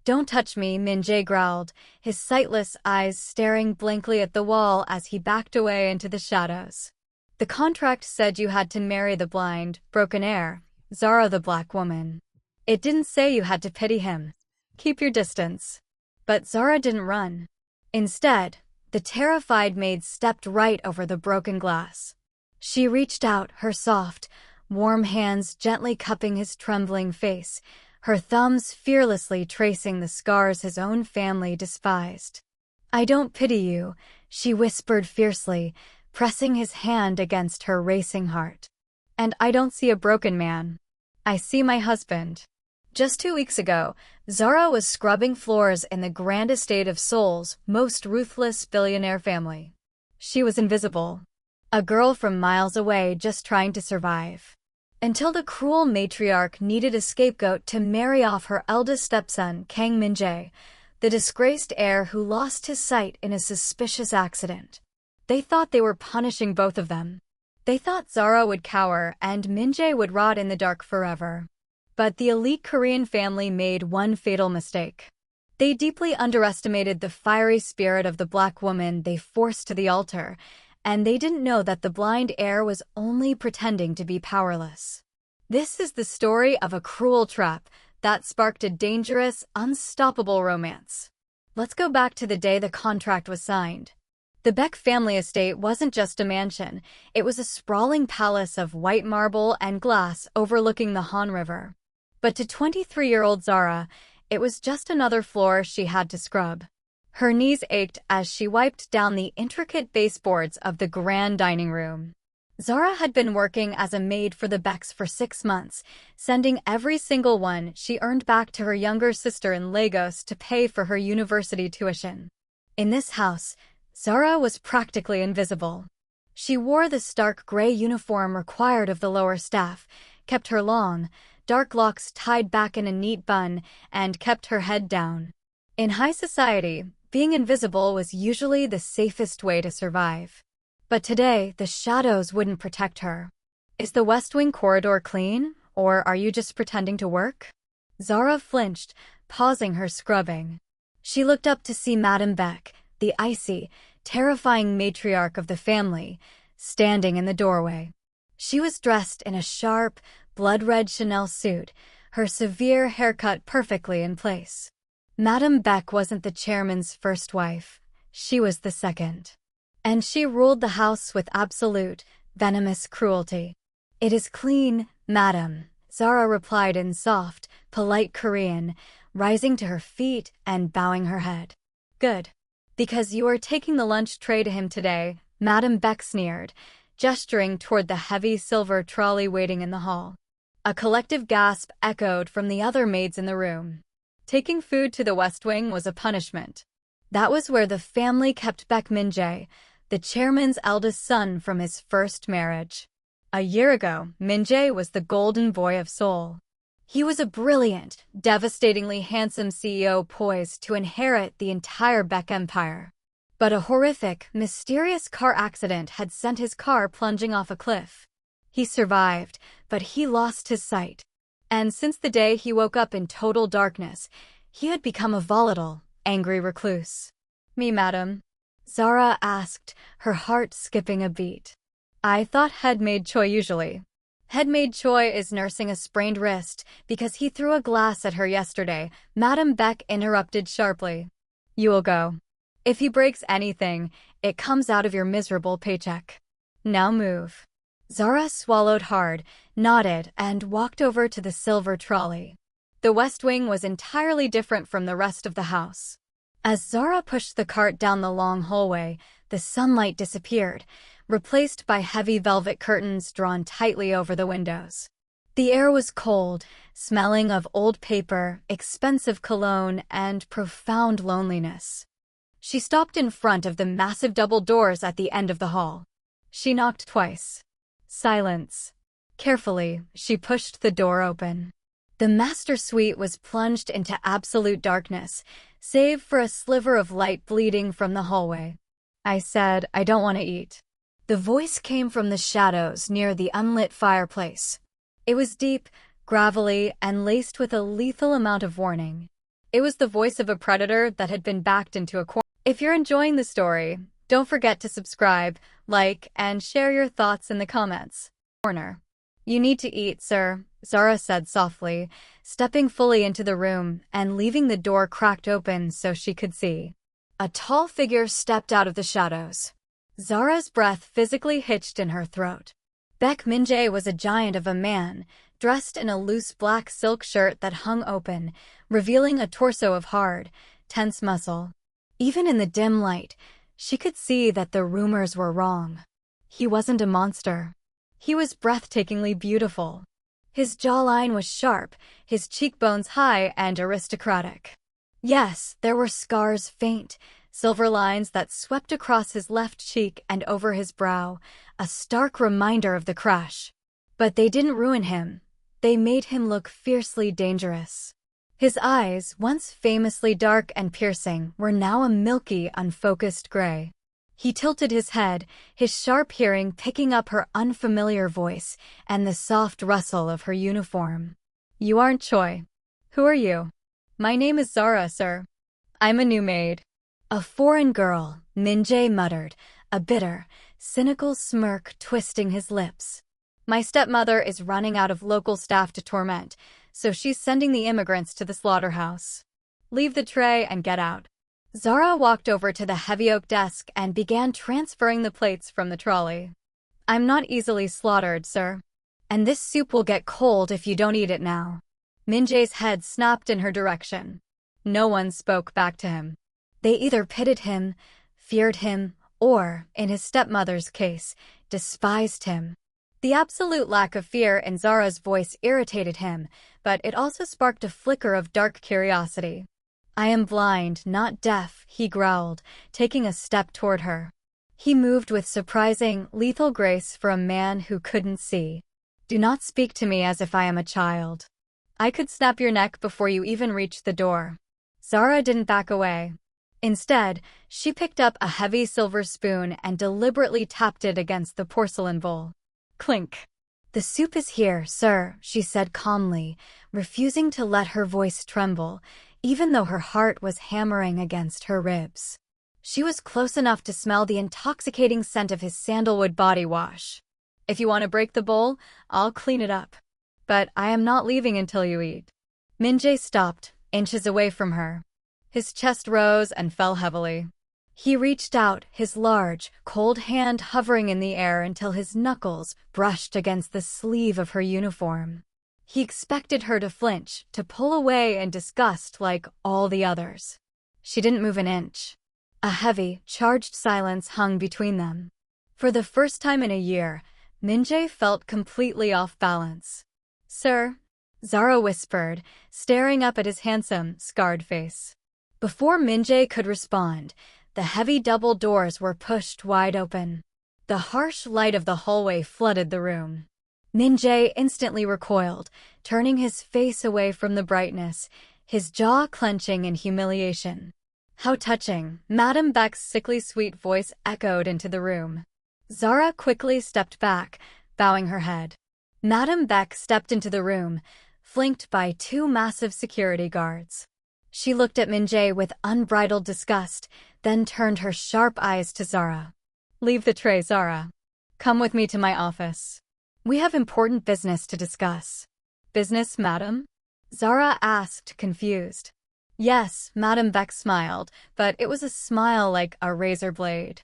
"Don't touch me," Min-Jae growled, his sightless eyes staring blankly at the wall as he backed away into the shadows. "The contract said you had to marry the blind, broken heir, Zara the black woman. It didn't say you had to pity him. Keep your distance." But Zara didn't run. Instead, the terrified maid stepped right over the broken glass. She reached out, her soft, warm hands gently cupping his trembling face, her thumbs fearlessly tracing the scars his own family despised. "I don't pity you," she whispered fiercely, pressing his hand against her racing heart. "And I don't see a broken man. I see my husband." Just 2 weeks ago, Zara was scrubbing floors in the grand estate of Seoul's most ruthless billionaire family. She was invisible, a girl from miles away just trying to survive. Until the cruel matriarch needed a scapegoat to marry off her eldest stepson, Kang Min-Jae, the disgraced heir who lost his sight in a suspicious accident. They thought they were punishing both of them. They thought Zara would cower and Min-Jae would rot in the dark forever. But the elite Korean family made one fatal mistake. They deeply underestimated the fiery spirit of the black woman they forced to the altar, and they didn't know that the blind heir was only pretending to be powerless. This is the story of a cruel trap that sparked a dangerous, unstoppable romance. Let's go back to the day the contract was signed. The Baek family estate wasn't just a mansion, it was a sprawling palace of white marble and glass overlooking the Han River. But to 23-year-old Zara, it was just another floor she had to scrub. Her knees ached as she wiped down the intricate baseboards of the grand dining room. Zara had been working as a maid for the Baeks for 6 months, sending every single one she earned back to her younger sister in Lagos to pay for her university tuition. In this house, Zara was practically invisible. She wore the stark gray uniform required of the lower staff, kept her long, dark locks tied back in a neat bun, and kept her head down. In high society, being invisible was usually the safest way to survive. But today, the shadows wouldn't protect her. "Is the West Wing corridor clean, or are you just pretending to work?" Zara flinched, pausing her scrubbing. She looked up to see Madame Baek, the icy, terrifying matriarch of the family, standing in the doorway. She was dressed in a sharp, blood-red Chanel suit, her severe haircut perfectly in place. Madame Baek wasn't the chairman's first wife. She was the second. And she ruled the house with absolute, venomous cruelty. "It is clean, madam," Zara replied in soft, polite Korean, rising to her feet and bowing her head. "Good. Because you are taking the lunch tray to him today," Madame Baek sneered, gesturing toward the heavy silver trolley waiting in the hall. A collective gasp echoed from the other maids in the room. Taking food to the West Wing was a punishment. That was where the family kept Baek Min-Jae, the chairman's eldest son from his first marriage. A year ago, Min-Jae was the golden boy of Seoul. He was a brilliant, devastatingly handsome CEO poised to inherit the entire Baek empire. But a horrific, mysterious car accident had sent his car plunging off a cliff. He survived, but he lost his sight. And since the day he woke up in total darkness, he had become a volatile, angry recluse. "Me, madam?" Zara asked, her heart skipping a beat. "I thought head maid Choi usually." "Head maid Choi is nursing a sprained wrist because he threw a glass at her yesterday," Madame Baek interrupted sharply. "You will go. If he breaks anything, it comes out of your miserable paycheck. Now move." Zara swallowed hard, nodded, and walked over to the silver trolley. The West Wing was entirely different from the rest of the house. As Zara pushed the cart down the long hallway, the sunlight disappeared, replaced by heavy velvet curtains drawn tightly over the windows. The air was cold, smelling of old paper, expensive cologne, and profound loneliness. She stopped in front of the massive double doors at the end of the hall. She knocked twice. Silence. Carefully, she pushed the door open. The master suite was plunged into absolute darkness, save for a sliver of light bleeding from the hallway. "I said, I don't want to eat." The voice came from the shadows near the unlit fireplace. It was deep, gravelly, and laced with a lethal amount of warning. It was the voice of a predator that had been backed into a corner. If you're enjoying the story, don't forget to subscribe, like, and share your thoughts in the comments. You need to eat, sir, Zara said softly, stepping fully into the room and leaving the door cracked open so she could see. A tall figure stepped out of the shadows. Zara's breath physically hitched in her throat. Baek Min-Jae was a giant of a man, dressed in a loose black silk shirt that hung open, revealing a torso of hard, tense muscle. Even in the dim light, she could see that the rumors were wrong. He wasn't a monster. He was breathtakingly beautiful. His jawline was sharp, his cheekbones high and aristocratic. Yes, there were scars faint, silver lines that swept across his left cheek and over his brow, a stark reminder of the crash. But they didn't ruin him. They made him look fiercely dangerous. His eyes, once famously dark and piercing, were now a milky, unfocused gray. He tilted his head, his sharp hearing picking up her unfamiliar voice and the soft rustle of her uniform. You aren't Choi. Who are you? My name is Zara, sir. I'm a new maid. A foreign girl, Min-Jae muttered, a bitter, cynical smirk twisting his lips. My stepmother is running out of local staff to torment, so she's sending the immigrants to the slaughterhouse. Leave the tray and get out. Zara walked over to the heavy oak desk and began transferring the plates from the trolley. I'm not easily slaughtered, sir. And this soup will get cold if you don't eat it now. Min-Jae's head snapped in her direction. No one spoke back to him. They either pitied him, feared him, or, in his stepmother's case, despised him. The absolute lack of fear in Zara's voice irritated him, but it also sparked a flicker of dark curiosity. I am blind, not deaf, he growled, taking a step toward her. He moved with surprising, lethal grace for a man who couldn't see. Do not speak to me as if I am a child. I could snap your neck before you even reached the door. Zara didn't back away. Instead, she picked up a heavy silver spoon and deliberately tapped it against the porcelain bowl. Clink. The soup is here, sir, she said calmly, refusing to let her voice tremble, even though her heart was hammering against her ribs. She was close enough to smell the intoxicating scent of his sandalwood body wash. If you want to break the bowl, I'll clean it up. But I am not leaving until you eat. Min-Jae stopped, inches away from her. His chest rose and fell heavily. He reached out, his large, cold hand hovering in the air until his knuckles brushed against the sleeve of her uniform. He expected her to flinch, to pull away in disgust like all the others. She didn't move an inch. A heavy, charged silence hung between them. For the first time in a year, Min-Jae felt completely off balance. Sir, Zara whispered, staring up at his handsome, scarred face. Before Min-Jae could respond, the heavy double doors were pushed wide open. The harsh light of the hallway flooded the room. Min-Jae instantly recoiled, turning his face away from the brightness, his jaw clenching in humiliation. How touching, Madame Baek's sickly sweet voice echoed into the room. Zara quickly stepped back, bowing her head. Madame Baek stepped into the room, flanked by two massive security guards. She looked at Min-Jae with unbridled disgust, then turned her sharp eyes to Zara. Leave the tray, Zara. Come with me to my office. We have important business to discuss. Business, madam? Zara asked, confused. Yes, Madame Baek smiled, but it was a smile like a razor blade.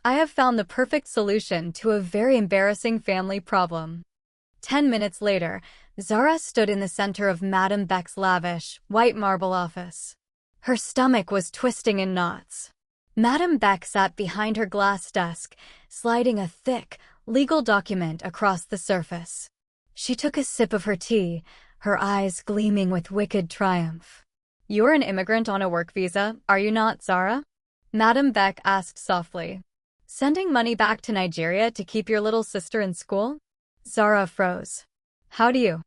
I have found the perfect solution to a very embarrassing family problem. 10 minutes later, Zara stood in the center of Madame Baek's lavish, white marble office. Her stomach was twisting in knots. Madame Baek sat behind her glass desk, sliding a thick, legal document across the surface. She took a sip of her tea, her eyes gleaming with wicked triumph. You're an immigrant on a work visa, are you not, Zara? Madame Baek asked softly. Sending money back to Nigeria to keep your little sister in school? Zara froze. How do you?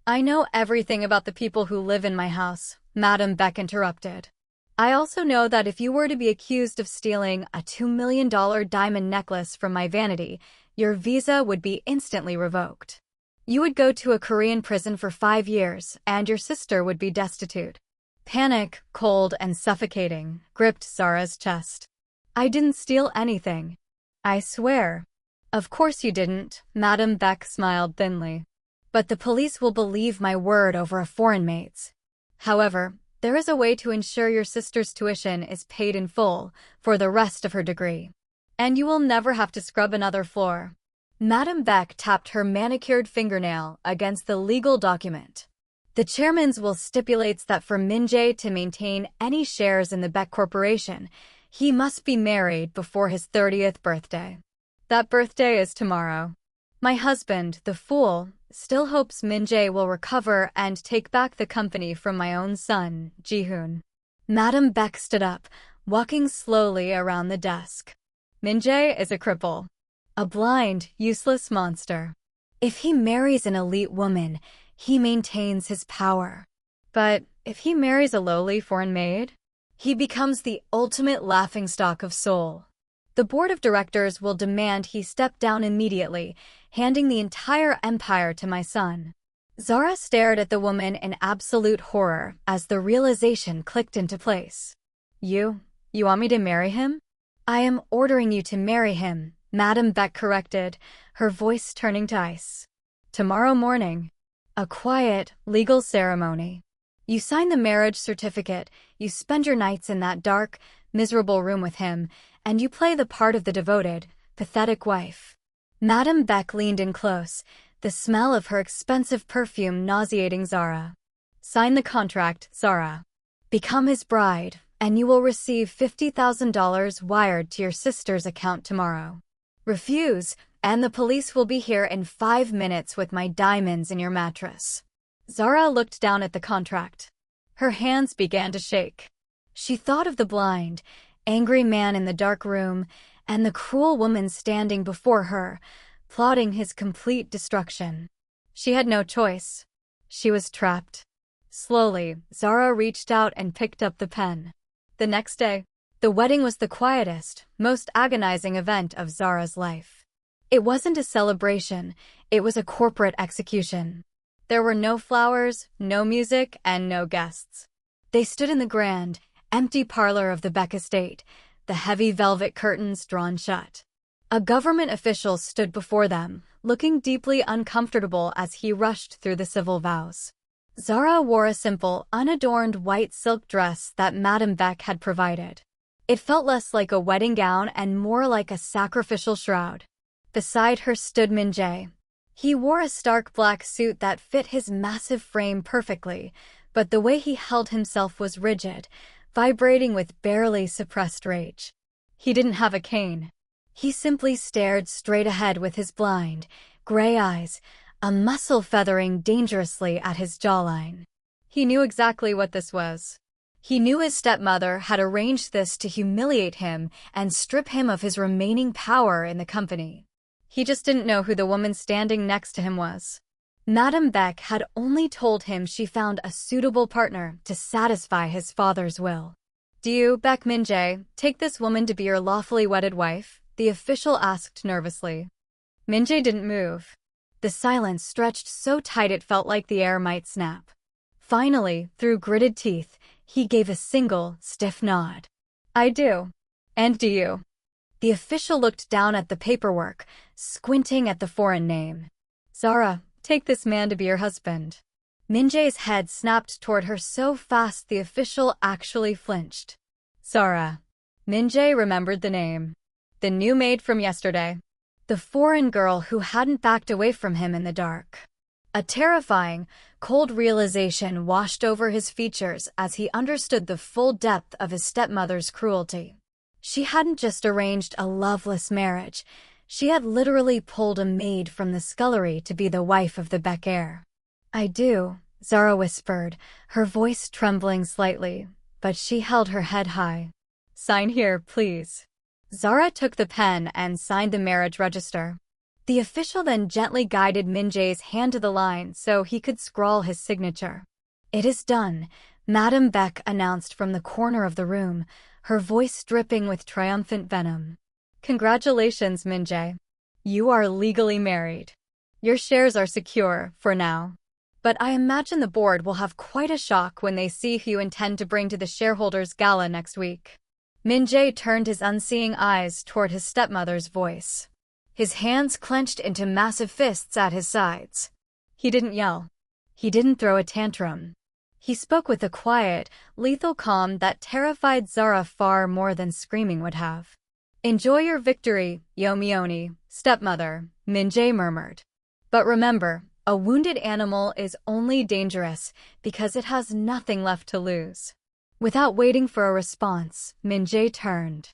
I know everything about the people who live in my house, Madame Baek interrupted. I also know that if you were to be accused of stealing a $2 million diamond necklace from my vanity, your visa would be instantly revoked. You would go to a Korean prison for 5 years, and your sister would be destitute. Panic, cold and suffocating, gripped Zara's chest. I didn't steal anything. I swear. Of course you didn't, Madame Baek smiled thinly. But the police will believe my word over a foreign maid's. However, there is a way to ensure your sister's tuition is paid in full for the rest of her degree. And you will never have to scrub another floor. Madame Baek tapped her manicured fingernail against the legal document. The chairman's will stipulates that for Min-Jae to maintain any shares in the Baek Corporation, he must be married before his 30th birthday. That birthday is tomorrow. My husband, the fool, still hopes Min-Jae will recover and take back the company from my own son, Ji-hoon. Madame Baek stood up, walking slowly around the desk. Min-Jae is a cripple. A blind, useless monster. If he marries an elite woman, he maintains his power. But if he marries a lowly foreign maid, he becomes the ultimate laughingstock of Seoul. The board of directors will demand he step down immediately, handing the entire empire to my son. Zara stared at the woman in absolute horror as the realization clicked into place. You want me to marry him? I am ordering you to marry him, Madame Baek corrected, her voice turning to ice. Tomorrow morning. A quiet, legal ceremony. You sign the marriage certificate, you spend your nights in that dark, miserable room with him, and you play the part of the devoted, pathetic wife. Madame Baek leaned in close, the smell of her expensive perfume nauseating Zara. Sign the contract, Zara. Become his bride, and you will receive $50,000 wired to your sister's account tomorrow. Refuse, and the police will be here in 5 minutes with my diamonds in your mattress. Zara looked down at the contract. Her hands began to shake. She thought of the blind, angry man in the dark room, and the cruel woman standing before her, plotting his complete destruction. She had no choice. She was trapped. Slowly, Zara reached out and picked up the pen. The next day, the wedding was the quietest, most agonizing event of Zara's life. It wasn't a celebration, it was a corporate execution. There were no flowers, no music, and no guests. They stood in the grand, empty parlor of the Baek estate, the heavy velvet curtains drawn shut. A government official stood before them, looking deeply uncomfortable as he rushed through the civil vows. Zara wore a simple, unadorned white silk dress that Madame Baek had provided. It felt less like a wedding gown and more like a sacrificial shroud. Beside her stood Min-Jae. He wore a stark black suit that fit his massive frame perfectly, but the way he held himself was rigid, vibrating with barely suppressed rage. He didn't have a cane. He simply stared straight ahead with his blind, gray eyes, a muscle feathering dangerously at his jawline. He knew exactly what this was. He knew his stepmother had arranged this to humiliate him and strip him of his remaining power in the company. He just didn't know who the woman standing next to him was. Madame Baek had only told him she found a suitable partner to satisfy his father's will. Do you, Baek Min-Jae, take this woman to be your lawfully wedded wife? The official asked nervously. Min-Jae didn't move. The silence stretched so tight it felt like the air might snap. Finally, through gritted teeth, he gave a single, stiff nod. I do. And do you? The official looked down at the paperwork, squinting at the foreign name. Zara, take this man to be your husband. Min-Jae's head snapped toward her so fast the official actually flinched. Zara. Min-Jae remembered the name. The new maid from yesterday. The foreign girl who hadn't backed away from him in the dark. A terrifying, cold realization washed over his features as he understood the full depth of his stepmother's cruelty. She hadn't just arranged a loveless marriage, she had literally pulled a maid from the scullery to be the wife of the Baek heir. I do, Zara whispered, her voice trembling slightly, but she held her head high. Sign here, please. Zara took the pen and signed the marriage register. The official then gently guided Min-Jae's hand to the line so he could scrawl his signature. It is done, Madame Baek announced from the corner of the room, her voice dripping with triumphant venom. Congratulations, Min-Jae. You are legally married. Your shares are secure, for now. But I imagine the board will have quite a shock when they see who you intend to bring to the shareholders' gala next week. Min-Jae turned his unseeing eyes toward his stepmother's voice. His hands clenched into massive fists at his sides. He didn't yell. He didn't throw a tantrum. He spoke with a quiet, lethal calm that terrified Zara far more than screaming would have. "Enjoy your victory, Yomioni, stepmother," Min-Jae murmured. "But remember, a wounded animal is only dangerous because it has nothing left to lose." Without waiting for a response, Min-Jae turned.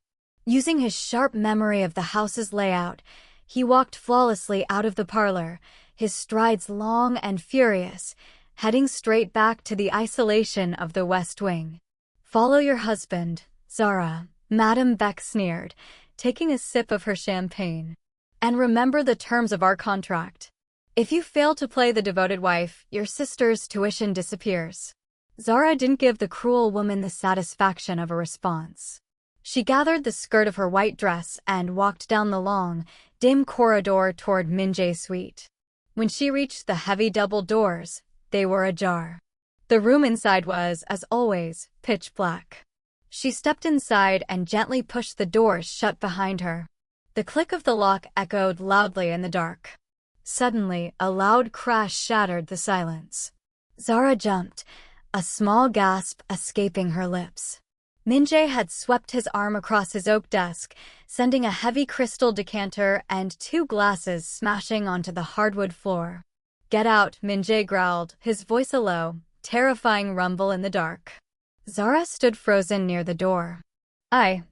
Using his sharp memory of the house's layout, he walked flawlessly out of the parlor, his strides long and furious, heading straight back to the isolation of the West Wing. "Follow your husband, Zara," Madame Baek sneered, taking a sip of her champagne. "And remember the terms of our contract. If you fail to play the devoted wife, your sister's tuition disappears." Zara didn't give the cruel woman the satisfaction of a response. She gathered the skirt of her white dress and walked down the long, dim corridor toward Min-Jae's suite. When she reached the heavy double doors, they were ajar. The room inside was, as always, pitch black. She stepped inside and gently pushed the doors shut behind her. The click of the lock echoed loudly in the dark. Suddenly, a loud crash shattered the silence. Zara jumped, a small gasp escaping her lips. Min-Jae had swept his arm across his oak desk, sending a heavy crystal decanter and 2 glasses smashing onto the hardwood floor. "Get out," Min-Jae growled, his voice a low, terrifying rumble in the dark. Zara stood frozen near the door. I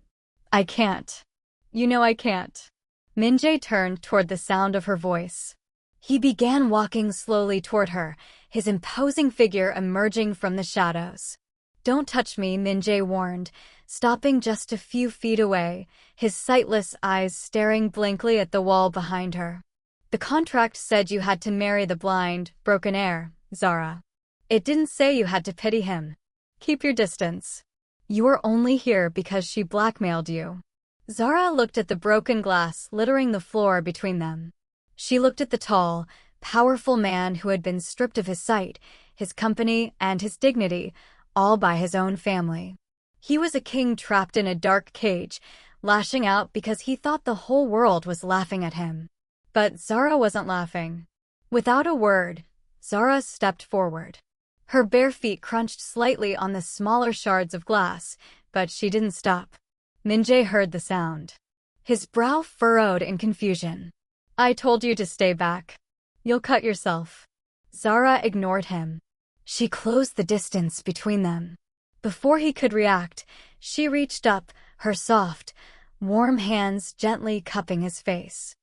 can't. You know I can't." Min-Jae turned toward the sound of her voice. He began walking slowly toward her, his imposing figure emerging from the shadows. "Don't touch me," Min-Jae warned, stopping just a few feet away, his sightless eyes staring blankly at the wall behind her. "The contract said you had to marry the blind, broken heir, Zara. It didn't say you had to pity him. Keep your distance. You are only here because she blackmailed you." Zara looked at the broken glass littering the floor between them. She looked at the tall, powerful man who had been stripped of his sight, his company, and his dignity, all by his own family. He was a king trapped in a dark cage, lashing out because he thought the whole world was laughing at him. But Zara wasn't laughing. Without a word, Zara stepped forward. Her bare feet crunched slightly on the smaller shards of glass, but she didn't stop. Min-Jae heard the sound. His brow furrowed in confusion. "I told you to stay back. You'll cut yourself." Zara ignored him. She closed the distance between them. Before he could react, she reached up, her soft, warm hands gently cupping his face.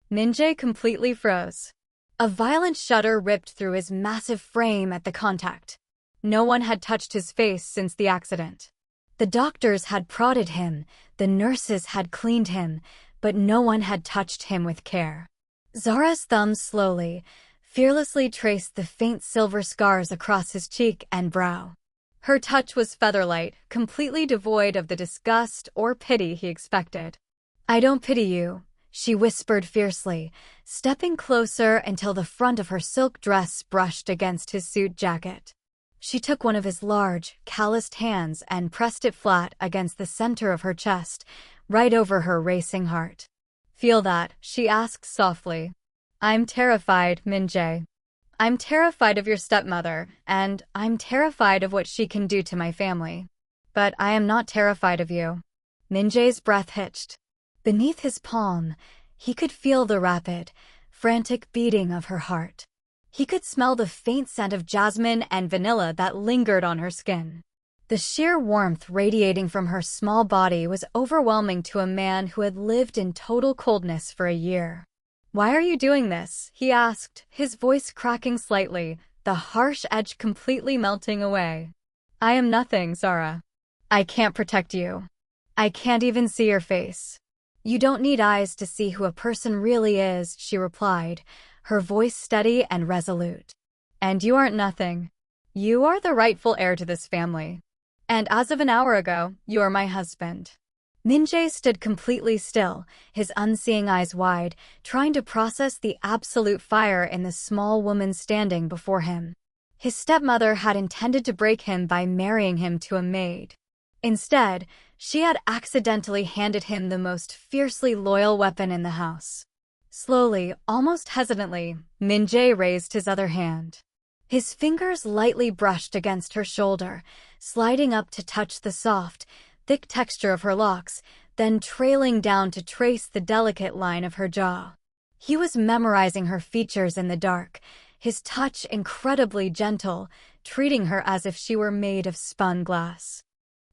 Min-Jae completely froze. A violent shudder ripped through his massive frame at the contact. No one had touched his face since the accident. The doctors had prodded him, the nurses had cleaned him, but no one had touched him with care. Zara's thumb slowly, fearlessly traced the faint silver scars across his cheek and brow. Her touch was featherlight, completely devoid of the disgust or pity he expected. "I don't pity you," she whispered fiercely, stepping closer until the front of her silk dress brushed against his suit jacket. She took one of his large, calloused hands and pressed it flat against the center of her chest, right over her racing heart. "Feel that?" she asked softly. "I'm terrified, Min-Jae. I'm terrified of your stepmother, and I'm terrified of what she can do to my family. But I am not terrified of you." Min-Jae's breath hitched. Beneath his palm, he could feel the rapid, frantic beating of her heart. He could smell the faint scent of jasmine and vanilla that lingered on her skin. The sheer warmth radiating from her small body was overwhelming to a man who had lived in total coldness for a year. "Why are you doing this?" he asked, his voice cracking slightly, the harsh edge completely melting away. "I am nothing, Zara. I can't protect you. I can't even see your face." "You don't need eyes to see who a person really is," she replied, her voice steady and resolute. "And you aren't nothing. You are the rightful heir to this family. And as of an hour ago, you're my husband." Min-Jae stood completely still, his unseeing eyes wide, trying to process the absolute fire in the small woman standing before him. His stepmother had intended to break him by marrying him to a maid. Instead, she had accidentally handed him the most fiercely loyal weapon in the house. Slowly, almost hesitantly, Min-Jae raised his other hand. His fingers lightly brushed against her shoulder, sliding up to touch the soft, thick texture of her locks, then trailing down to trace the delicate line of her jaw. He was memorizing her features in the dark, his touch incredibly gentle, treating her as if she were made of spun glass.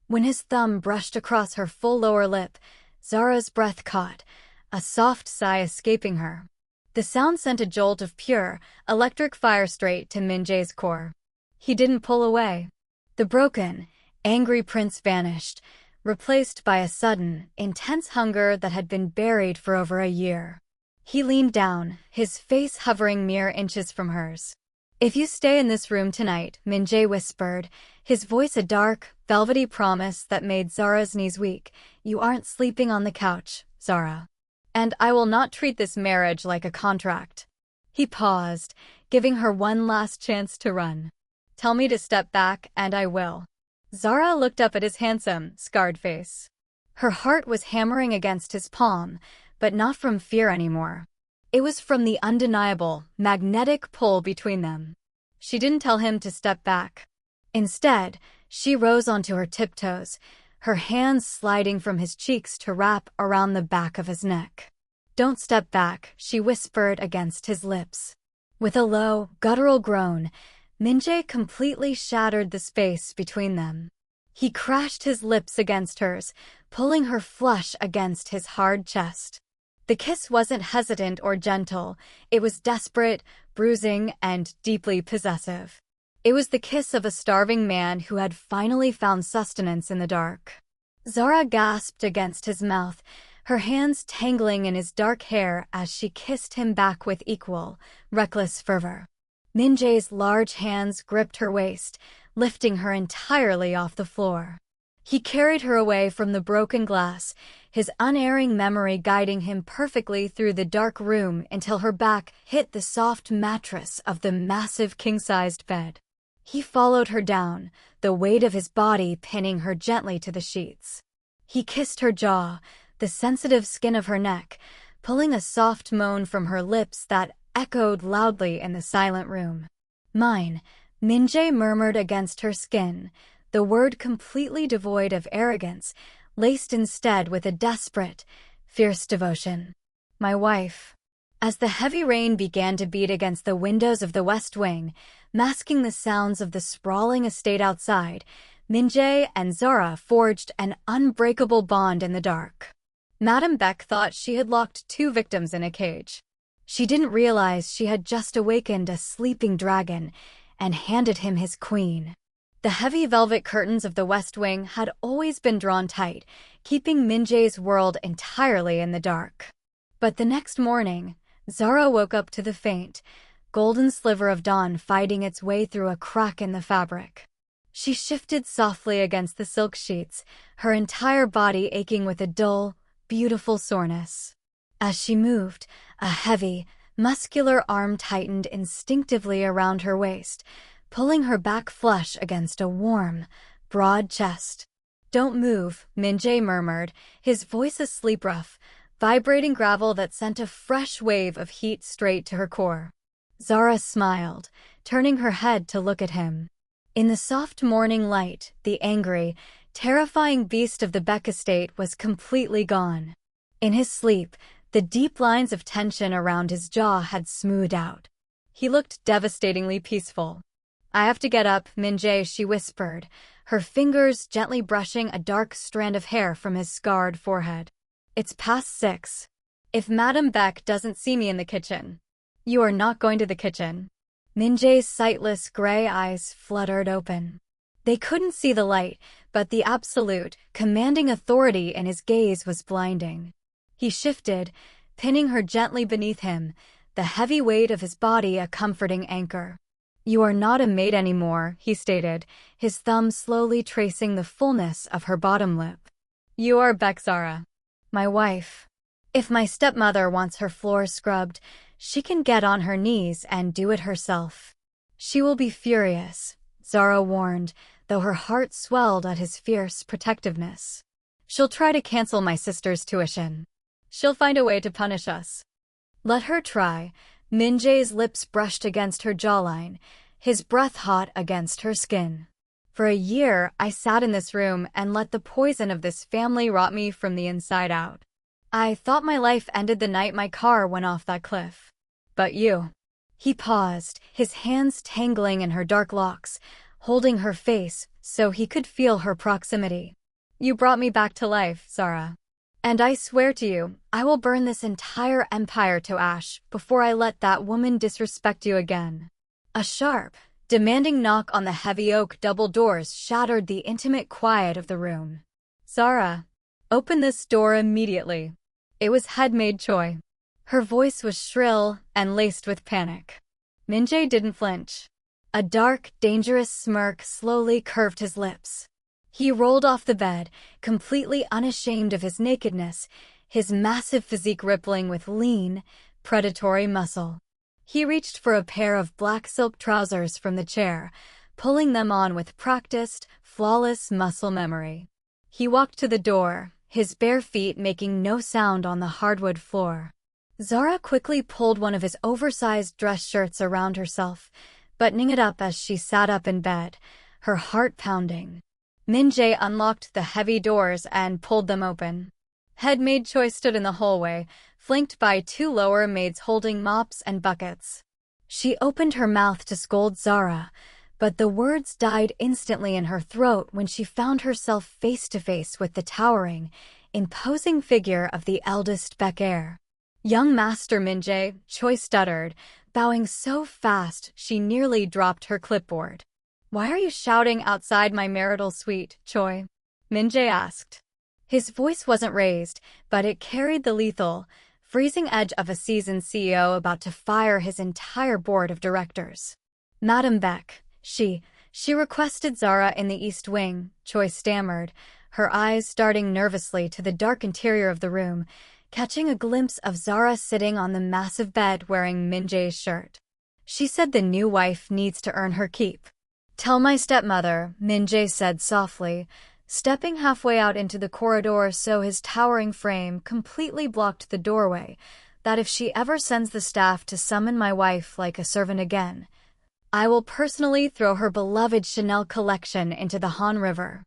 When his thumb brushed across her full lower lip, Zara's breath caught, a soft sigh escaping her. The sound sent a jolt of pure, electric fire straight to Min-Jae's core. He didn't pull away. The broken, angry prince vanished, replaced by a sudden, intense hunger that had been buried for over a year. He leaned down, his face hovering mere inches from hers. "If you stay in this room tonight," Min-Jae whispered, his voice a dark, velvety promise that made Zara's knees weak, "you aren't sleeping on the couch, Zara. And I will not treat this marriage like a contract." He paused, giving her one last chance to run. "Tell me to step back, and I will." Zara looked up at his handsome, scarred face. Her heart was hammering against his palm, but not from fear anymore. It was from the undeniable, magnetic pull between them. She didn't tell him to step back. Instead, she rose onto her tiptoes, her hands sliding from his cheeks to wrap around the back of his neck. "Don't step back," she whispered against his lips. With a low, guttural groan, Min-Jae completely shattered the space between them. He crashed his lips against hers, pulling her flush against his hard chest. The kiss wasn't hesitant or gentle, it was desperate, bruising, and deeply possessive. It was the kiss of a starving man who had finally found sustenance in the dark. Zara gasped against his mouth, her hands tangling in his dark hair as she kissed him back with equal, reckless fervor. Min-Jae's large hands gripped her waist, lifting her entirely off the floor. He carried her away from the broken glass, his unerring memory guiding him perfectly through the dark room until her back hit the soft mattress of the massive king-sized bed. He followed her down, the weight of his body pinning her gently to the sheets. He kissed her jaw, the sensitive skin of her neck, pulling a soft moan from her lips that echoed loudly in the silent room. "Mine," Min-Jae murmured against her skin, the word completely devoid of arrogance, laced instead with a desperate, fierce devotion. "My wife." As the heavy rain began to beat against the windows of the West Wing, masking the sounds of the sprawling estate outside, Min-Jae and Zara forged an unbreakable bond in the dark. Madame Baek thought she had locked two victims in a cage. She didn't realize she had just awakened a sleeping dragon and handed him his queen. The heavy velvet curtains of the West Wing had always been drawn tight, keeping Min-Jae's world entirely in the dark. But the next morning, Zara woke up to the faint, golden sliver of dawn fighting its way through a crack in the fabric. She shifted softly against the silk sheets, her entire body aching with a dull, beautiful soreness. As she moved, a heavy, muscular arm tightened instinctively around her waist, pulling her back flush against a warm, broad chest. "Don't move," Min-Jae murmured, his voice a sleep rough, vibrating gravel that sent a fresh wave of heat straight to her core. Zara smiled, turning her head to look at him. In the soft morning light, the angry, terrifying beast of the Baek estate was completely gone. In his sleep, the deep lines of tension around his jaw had smoothed out. He looked devastatingly peaceful. "I have to get up, Min-Jae," she whispered, her fingers gently brushing a dark strand of hair from his scarred forehead. "It's past 6. If Madame Baek doesn't see me in the kitchen." "You are not going to the kitchen." Min-Jae's sightless gray eyes fluttered open. They couldn't see the light, but the absolute, commanding authority in his gaze was blinding. He shifted, pinning her gently beneath him, the heavy weight of his body a comforting anchor. "You are not a maid anymore," he stated, his thumb slowly tracing the fullness of her bottom lip. "You are Baek Zara, my wife. If my stepmother wants her floors scrubbed, she can get on her knees and do it herself." She will be furious, Zara warned, though her heart swelled at his fierce protectiveness. She'll try to cancel my sister's tuition. She'll find a way to punish us. Let her try. Min-Jae's lips brushed against her jawline, his breath hot against her skin. For a year, I sat in this room and let the poison of this family rot me from the inside out. I thought my life ended the night my car went off that cliff. But you. He paused, his hands tangling in her dark locks, holding her face so he could feel her proximity. You brought me back to life, Zara. And I swear to you, I will burn this entire empire to ash before I let that woman disrespect you again. A sharp, demanding knock on the heavy oak double doors shattered the intimate quiet of the room. Zara, open this door immediately. It was head-maid Choi. Her voice was shrill and laced with panic. Min-Jae didn't flinch. A dark, dangerous smirk slowly curved his lips. He rolled off the bed, completely unashamed of his nakedness, his massive physique rippling with lean, predatory muscle. He reached for a pair of black silk trousers from the chair, pulling them on with practiced, flawless muscle memory. He walked to the door, his bare feet making no sound on the hardwood floor. Zara quickly pulled one of his oversized dress shirts around herself, buttoning it up as she sat up in bed, her heart pounding. Min-Jae unlocked the heavy doors and pulled them open. Head-maid Choi stood in the hallway, flanked by two lower maids holding mops and buckets. She opened her mouth to scold Zara, but the words died instantly in her throat when she found herself face-to-face with the towering, imposing figure of the eldest Baek heir. Young Master Min-Jae, Choi stuttered, bowing so fast she nearly dropped her clipboard. Why are you shouting outside my marital suite, Choi? Min-Jae asked. His voice wasn't raised, but it carried the lethal, freezing edge of a seasoned CEO about to fire his entire board of directors. Madam Baek, she requested Zara in the East Wing, Choi stammered, her eyes darting nervously to the dark interior of the room, catching a glimpse of Zara sitting on the massive bed wearing Min-Jae's shirt. She said the new wife needs to earn her keep. Tell my stepmother, Min-Jae said softly, stepping halfway out into the corridor so his towering frame completely blocked the doorway, that if she ever sends the staff to summon my wife like a servant again, I will personally throw her beloved Chanel collection into the Han River.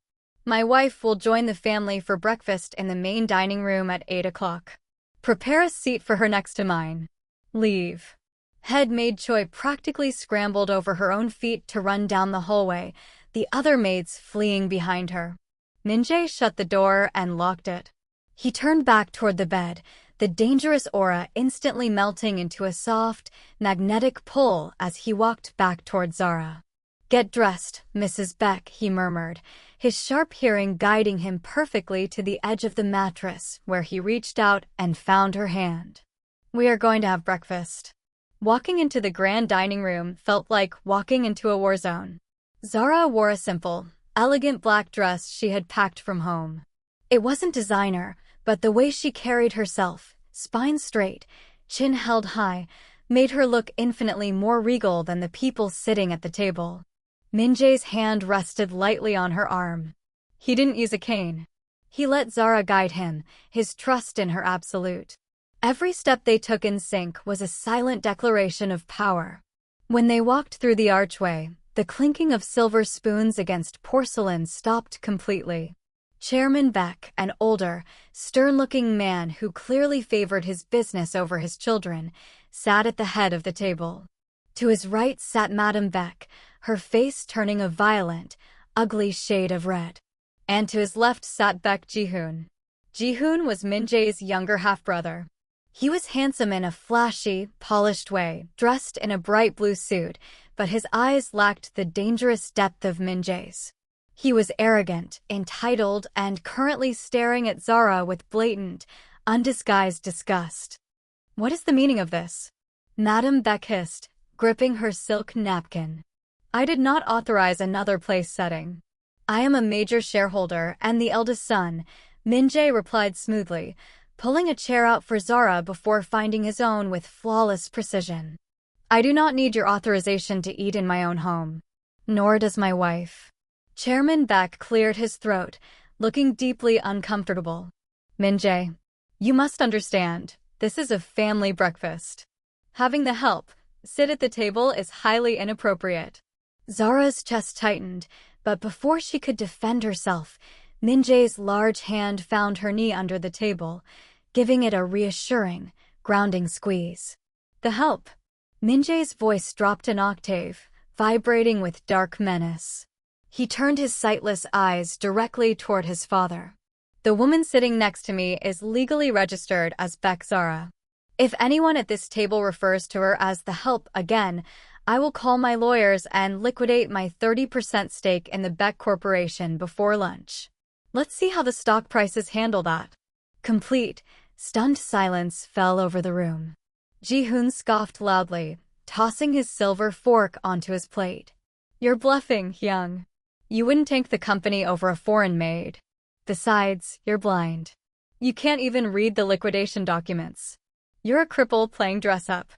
My wife will join the family for breakfast in the main dining room at 8 o'clock. Prepare a seat for her next to mine. Leave. Head-maid Choi practically scrambled over her own feet to run down the hallway, the other maids fleeing behind her. Min-Jae shut the door and locked it. He turned back toward the bed, the dangerous aura instantly melting into a soft, magnetic pull as he walked back toward Zara. Get dressed, Mrs. Baek, he murmured, his sharp hearing guiding him perfectly to the edge of the mattress where he reached out and found her hand. We are going to have breakfast. Walking into the grand dining room felt like walking into a war zone. Zara wore a simple, elegant black dress she had packed from home. It wasn't designer, but the way she carried herself, spine straight, chin held high, made her look infinitely more regal than the people sitting at the table. Min-Jae's hand rested lightly on her arm. He didn't use a cane. He let Zara guide him, his trust in her absolute. Every step they took in sync was a silent declaration of power. When they walked through the archway, the clinking of silver spoons against porcelain stopped completely. Chairman Baek, an older, stern-looking man who clearly favored his business over his children, sat at the head of the table. To his right sat Madam Baek, her face turning a violent, ugly shade of red. And to his left sat Baek Ji-hoon. Ji-hoon was Min-Jae's younger half-brother. He was handsome in a flashy, polished way, dressed in a bright blue suit, but his eyes lacked the dangerous depth of Min-Jae's. He was arrogant, entitled, and currently staring at Zara with blatant, undisguised disgust. What is the meaning of this? Madam Baek hissed, gripping her silk napkin. I did not authorize another place setting. I am a major shareholder and the eldest son, Min-Jae replied smoothly, pulling a chair out for Zara before finding his own with flawless precision. I do not need your authorization to eat in my own home. Nor does my wife. Chairman Baek cleared his throat, looking deeply uncomfortable. Min-Jae, you must understand, this is a family breakfast. Having the help sit at the table is highly inappropriate. Zara's chest tightened, but before she could defend herself, Min-Jae's large hand found her knee under the table, giving it a reassuring, grounding squeeze. The help. Min-Jae's voice dropped an octave, vibrating with dark menace. He turned his sightless eyes directly toward his father. The woman sitting next to me is legally registered as Baek Zara. If anyone at this table refers to her as the help again, I will call my lawyers and liquidate my 30% stake in the Baek Corporation before lunch. Let's see how the stock prices handle that. Complete, stunned silence fell over the room. Ji-hoon scoffed loudly, tossing his silver fork onto his plate. You're bluffing, Hyung. You wouldn't take the company over a foreign maid. Besides, you're blind. You can't even read the liquidation documents. You're a cripple playing dress-up.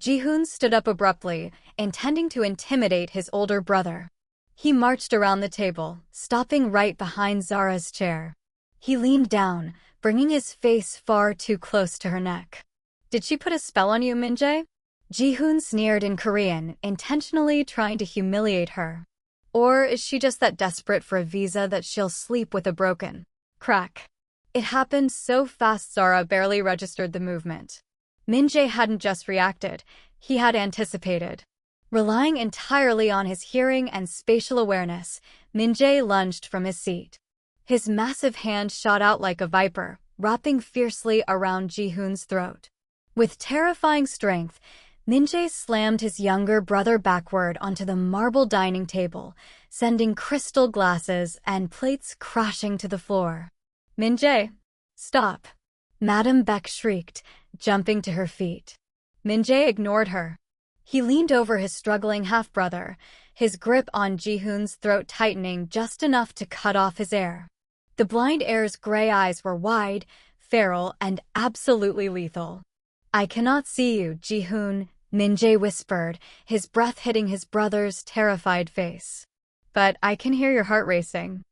Ji-hoon stood up abruptly, intending to intimidate his older brother. He marched around the table, stopping right behind Zara's chair. He leaned down, bringing his face far too close to her neck. Did she put a spell on you, Min-Jae? Ji-hoon sneered in Korean, intentionally trying to humiliate her. Or is she just that desperate for a visa that she'll sleep with a broken crack? It happened so fast Zara barely registered the movement. Min-Jae hadn't just reacted, he had anticipated. Relying entirely on his hearing and spatial awareness, Min-Jae lunged from his seat. His massive hand shot out like a viper, wrapping fiercely around Ji-hoon's throat. With terrifying strength, Min-Jae slammed his younger brother backward onto the marble dining table, sending crystal glasses and plates crashing to the floor. Min-Jae, stop! Madame Baek shrieked, jumping to her feet. Min-Jae ignored her. He leaned over his struggling half-brother, his grip on Ji-hoon's throat tightening just enough to cut off his air. The blind heir's gray eyes were wide, feral, and absolutely lethal. I cannot see you, Ji-hoon, Min-Jae whispered, his breath hitting his brother's terrified face. But I can hear your heart racing.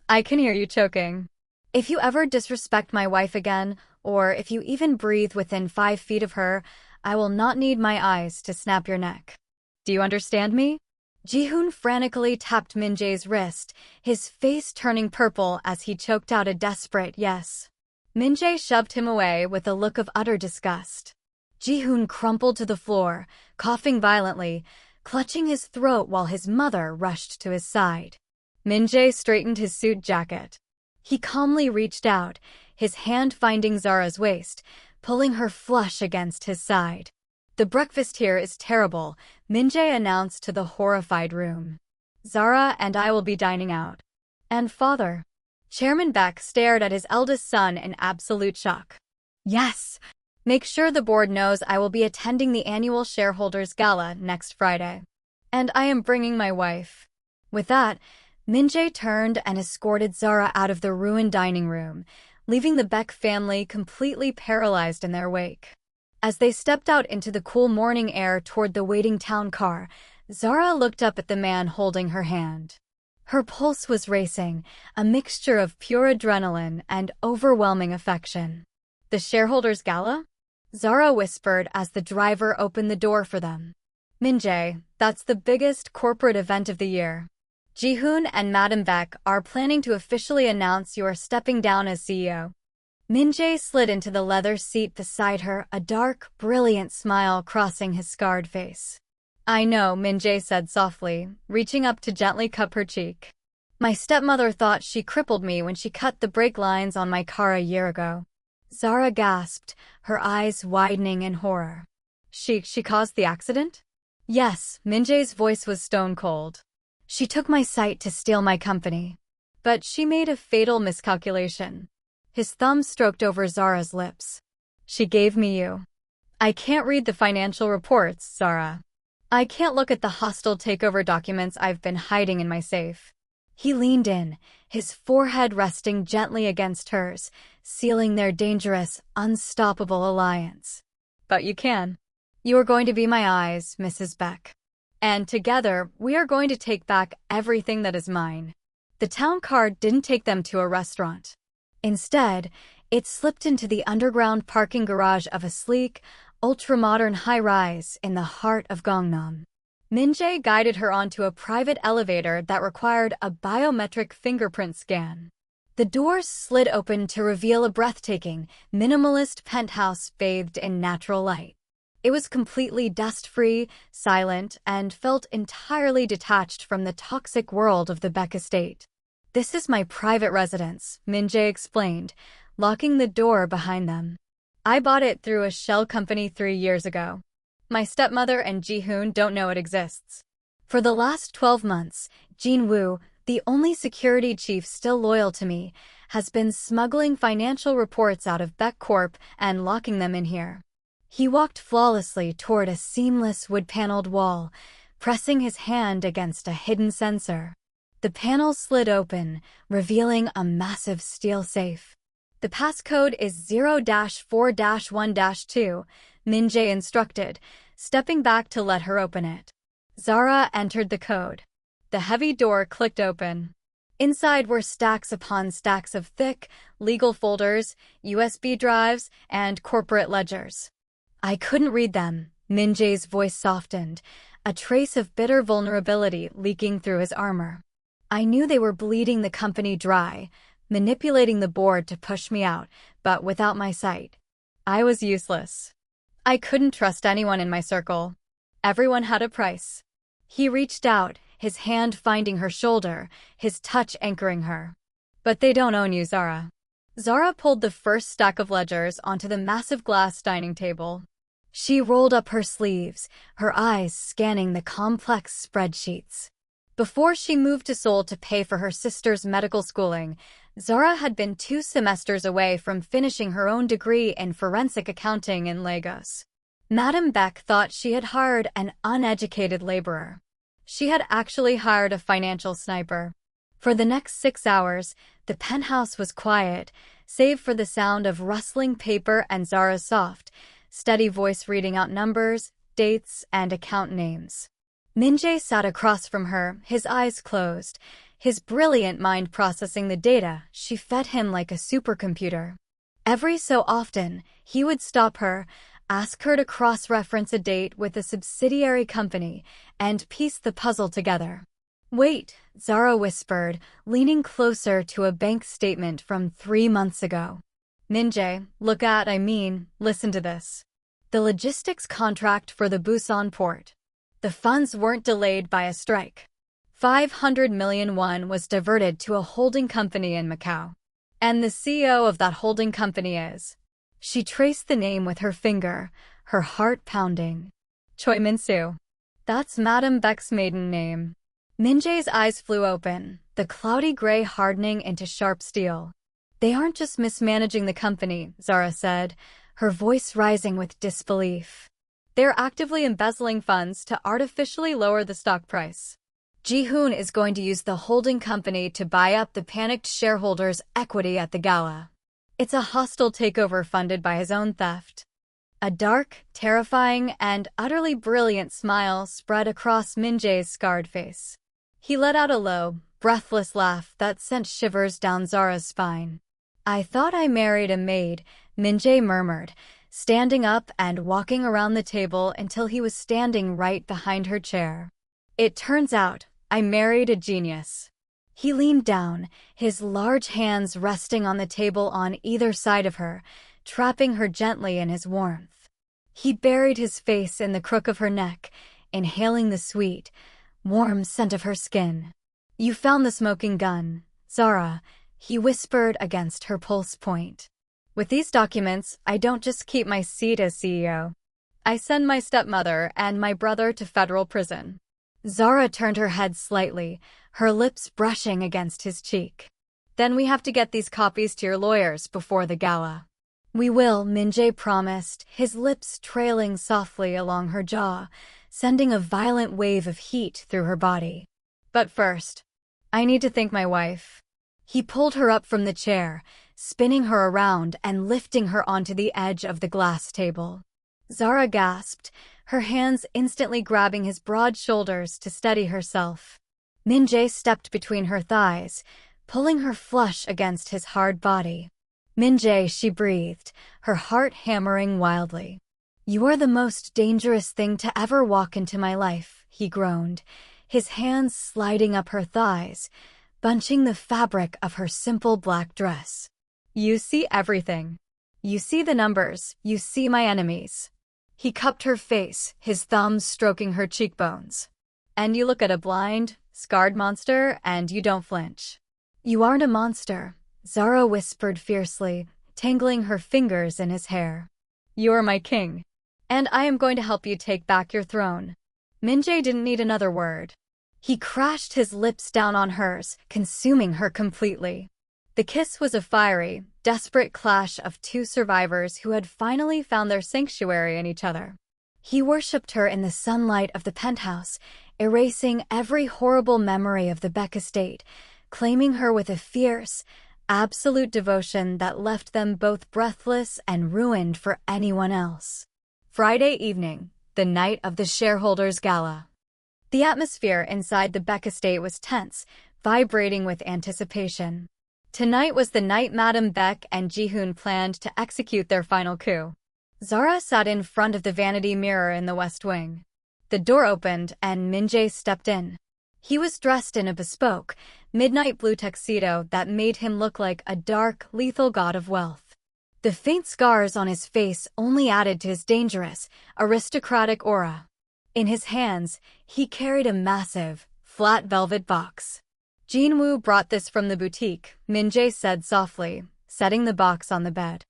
I can hear you choking. If you ever disrespect my wife again, or if you even breathe within 5 feet of her, I will not need my eyes to snap your neck. Do you understand me? Ji-hoon frantically tapped Min-Jae's wrist, his face turning purple as he choked out a desperate yes. Min-Jae shoved him away with a look of utter disgust. Ji-hoon crumpled to the floor, coughing violently, clutching his throat while his mother rushed to his side. Min-Jae straightened his suit jacket. He calmly reached out, his hand finding Zara's waist, pulling her flush against his side. The breakfast here is terrible, Min-Jae announced to the horrified room. Zara and I will be dining out. And father? Chairman Baek stared at his eldest son in absolute shock. Yes! Make sure the board knows I will be attending the annual shareholders gala next Friday. And I am bringing my wife. With that, Min-Jae turned and escorted Zara out of the ruined dining room, leaving the Baek family completely paralyzed in their wake. As they stepped out into the cool morning air toward the waiting town car, Zara looked up at the man holding her hand. Her pulse was racing, a mixture of pure adrenaline and overwhelming affection. The shareholders gala? Zara whispered as the driver opened the door for them. Min-Jae, that's the biggest corporate event of the year. Ji-hoon and Madame Baek are planning to officially announce you are stepping down as CEO. Min-Jae slid into the leather seat beside her, a dark, brilliant smile crossing his scarred face. I know, Min-Jae said softly, reaching up to gently cup her cheek. My stepmother thought she crippled me when she cut the brake lines on my car a year ago. Zara gasped, her eyes widening in horror. She caused the accident? Yes, Min-Jae's voice was stone cold. She took my site to steal my company. But she made a fatal miscalculation. His thumb stroked over Zara's lips. She gave me you. I can't read the financial reports, Zara. I can't look at the hostile takeover documents I've been hiding in my safe. He leaned in, his forehead resting gently against hers, sealing their dangerous, unstoppable alliance. But you can. You are going to be my eyes, Mrs. Baek. And together, we are going to take back everything that is mine. The town car didn't take them to a restaurant. Instead, it slipped into the underground parking garage of a sleek, ultra-modern high-rise in the heart of Gangnam. Min-Jae guided her onto a private elevator that required a biometric fingerprint scan. The doors slid open to reveal a breathtaking, minimalist penthouse bathed in natural light. It was completely dust-free, silent, and felt entirely detached from the toxic world of the Baek estate. "This is my private residence," Min-Jae explained, locking the door behind them. "I bought it through a shell company 3 years ago. My stepmother and Ji-hoon don't know it exists." For the last 12 months, Jin-woo, the only security chief still loyal to me, has been smuggling financial reports out of Baek Corp and locking them in here. He walked flawlessly toward a seamless wood-paneled wall, pressing his hand against a hidden sensor. The panel slid open, revealing a massive steel safe. "The passcode is 0-4-1-2, Min-Jae instructed, stepping back to let her open it. Zara entered the code. The heavy door clicked open. Inside were stacks upon stacks of thick, legal folders, USB drives, and corporate ledgers. I couldn't read them. Min-Jae's voice softened, a trace of bitter vulnerability leaking through his armor. I knew they were bleeding the company dry, manipulating the board to push me out, but without my sight. I was useless. I couldn't trust anyone in my circle. Everyone had a price." He reached out, his hand finding her shoulder, his touch anchoring her. "But they don't own you, Zara." Zara pulled the first stack of ledgers onto the massive glass dining table. She rolled up her sleeves, her eyes scanning the complex spreadsheets. Before she moved to Seoul to pay for her sister's medical schooling, Zara had been 2 semesters away from finishing her own degree in forensic accounting in Lagos. Madame Baek thought she had hired an uneducated laborer. She had actually hired a financial sniper. For the next 6 hours, the penthouse was quiet, save for the sound of rustling paper and Zara's soft, steady voice reading out numbers, dates, and account names. Min-Jae sat across from her, his eyes closed, his brilliant mind processing the data she fed him like a supercomputer. Every so often, he would stop her, ask her to cross-reference a date with a subsidiary company, and piece the puzzle together. "Wait," Zara whispered, leaning closer to a bank statement from 3 months ago. "Min-Jae, listen to this. The logistics contract for the Busan port. The funds weren't delayed by a strike. 500 million won was diverted to a holding company in Macau. And the CEO of that holding company is..." She traced the name with her finger, her heart pounding. "Choi Min-soo. That's Madame Baek's maiden name." Min-Jae's eyes flew open, the cloudy gray hardening into sharp steel. "They aren't just mismanaging the company," Zara said, her voice rising with disbelief. "They're actively embezzling funds to artificially lower the stock price. Ji-hoon is going to use the holding company to buy up the panicked shareholders' equity at the gala. It's a hostile takeover funded by his own theft." A dark, terrifying, and utterly brilliant smile spread across Min-Jae's scarred face. He let out a low, breathless laugh that sent shivers down Zara's spine. "I thought I married a maid," Min-Jae murmured, standing up and walking around the table until he was standing right behind her chair. "It turns out, I married a genius." He leaned down, his large hands resting on the table on either side of her, trapping her gently in his warmth. He buried his face in the crook of her neck, inhaling the sweet, warm scent of her skin. "You found the smoking gun, Zara," he whispered against her pulse point. "With these documents, I don't just keep my seat as CEO. I send my stepmother and my brother to federal prison." Zara turned her head slightly, her lips brushing against his cheek. "Then we have to get these copies to your lawyers before the gala." "We will," Min-Jae promised, his lips trailing softly along her jaw, sending a violent wave of heat through her body. "But first, I need to thank my wife." He pulled her up from the chair, spinning her around and lifting her onto the edge of the glass table. Zara gasped, her hands instantly grabbing his broad shoulders to steady herself. Min-Jae stepped between her thighs, pulling her flush against his hard body. Min-Jae, she breathed, her heart hammering wildly. You are the most dangerous thing to ever walk into my life, he groaned, his hands sliding up her thighs, bunching the fabric of her simple black dress. You see everything. You see the numbers, you see my enemies. He cupped her face, his thumbs stroking her cheekbones. And you look at a blind, scarred monster and you don't flinch. You aren't a monster, Zara whispered fiercely, tangling her fingers in his hair. You're my king. And I am going to help you take back your throne. Min-Jae didn't need another word. He crashed his lips down on hers, consuming her completely. The kiss was a fiery, desperate clash of two survivors who had finally found their sanctuary in each other. He worshipped her in the sunlight of the penthouse, erasing every horrible memory of the Baek estate, claiming her with a fierce, absolute devotion that left them both breathless and ruined for anyone else. Friday evening, the night of the shareholders' gala. The atmosphere inside the Baek estate was tense, vibrating with anticipation. Tonight was the night Madame Baek and Ji-hoon planned to execute their final coup. Zara sat in front of the vanity mirror in the West Wing. The door opened and Min-Jae stepped in. He was dressed in a bespoke, midnight blue tuxedo that made him look like a dark, lethal god of wealth. The faint scars on his face only added to his dangerous, aristocratic aura. In his hands, he carried a massive, flat velvet box. Jin-woo brought this from the boutique, Min-Jae said softly, setting the box on the bed.